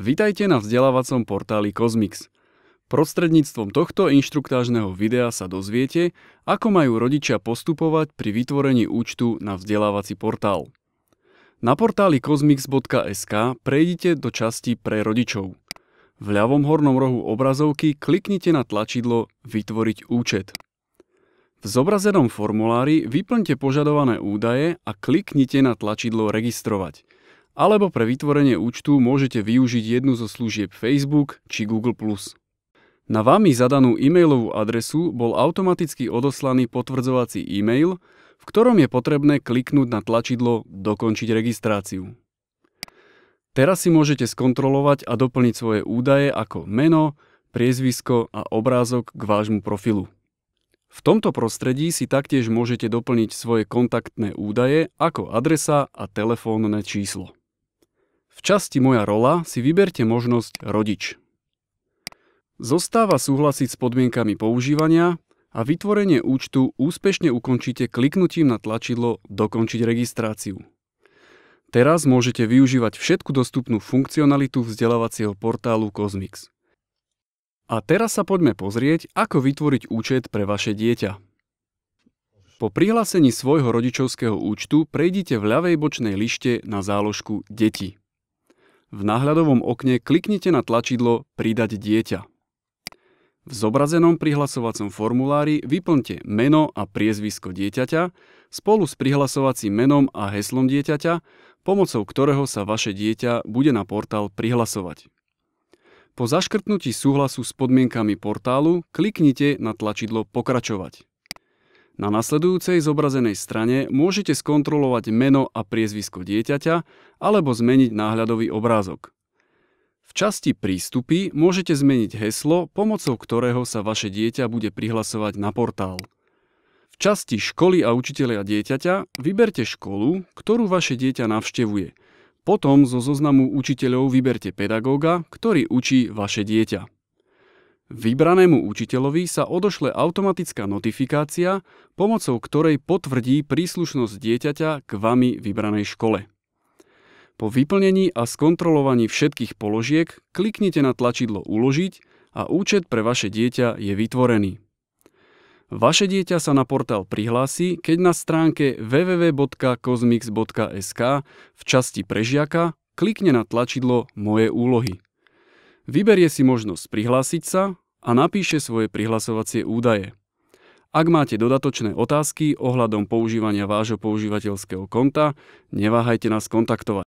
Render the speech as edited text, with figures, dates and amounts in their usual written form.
Vitajte na vzdelávacom portáli Cosmix. Prostredníctvom tohto inštruktážneho videa sa dozviete, ako majú rodičia postupovať pri vytvorení účtu na vzdelávací portál. Na portáli cosmix.sk prejdite do časti pre rodičov. V ľavom hornom rohu obrazovky kliknite na tlačidlo Vytvoriť účet. V zobrazenom formulári vyplňte požadované údaje a kliknite na tlačidlo Registrovať. Alebo pre vytvorenie účtu môžete využiť jednu zo služieb Facebook či Google+. Na vami zadanú e-mailovú adresu bol automaticky odoslaný potvrdzovací e-mail, v ktorom je potrebné kliknúť na tlačidlo Dokončiť registráciu. Teraz si môžete skontrolovať a doplniť svoje údaje ako meno, priezvisko a obrázok k vášmu profilu. V tomto prostredí si taktiež môžete doplniť svoje kontaktné údaje ako adresa a telefónne číslo. V časti Moja rola si vyberte možnosť Rodič. Zostáva súhlasiť s podmienkami používania a vytvorenie účtu úspešne ukončíte kliknutím na tlačidlo Dokončiť registráciu. Teraz môžete využívať všetku dostupnú funkcionalitu vzdelávacieho portálu Cosmix. A teraz sa poďme pozrieť, ako vytvoriť účet pre vaše dieťa. Po prihlásení svojho rodičovského účtu prejdite v ľavej bočnej lište na záložku Deti. V náhľadovom okne kliknite na tlačidlo Pridať dieťa. V zobrazenom prihlasovacom formulári vyplňte meno a priezvisko dieťaťa spolu s prihlasovacím menom a heslom dieťaťa, pomocou ktorého sa vaše dieťa bude na portál prihlasovať. Po zaškrtnutí súhlasu s podmienkami portálu kliknite na tlačidlo Pokračovať. Na nasledujúcej zobrazenej strane môžete skontrolovať meno a priezvisko dieťaťa alebo zmeniť náhľadový obrázok. V časti Prístupy môžete zmeniť heslo, pomocou ktorého sa vaše dieťa bude prihlasovať na portál. V časti Školy a učitelia dieťaťa vyberte školu, ktorú vaše dieťa navštevuje. Potom zo zoznamu učiteľov vyberte pedagóga, ktorý učí vaše dieťa. Vybranému učiteľovi sa odošle automatická notifikácia, pomocou ktorej potvrdí príslušnosť dieťaťa k vami vybranej škole. Po vyplnení a skontrolovaní všetkých položiek kliknite na tlačidlo Uložiť a účet pre vaše dieťa je vytvorený. Vaše dieťa sa na portál prihlási, keď na stránke www.cosmix.sk v časti pre žiaka klikne na tlačidlo Moje úlohy. Vyberie si možnosť prihlásiť sa a napíše svoje prihlasovacie údaje. Ak máte dodatočné otázky ohľadom používania vášho používateľského konta, neváhajte nás kontaktovať.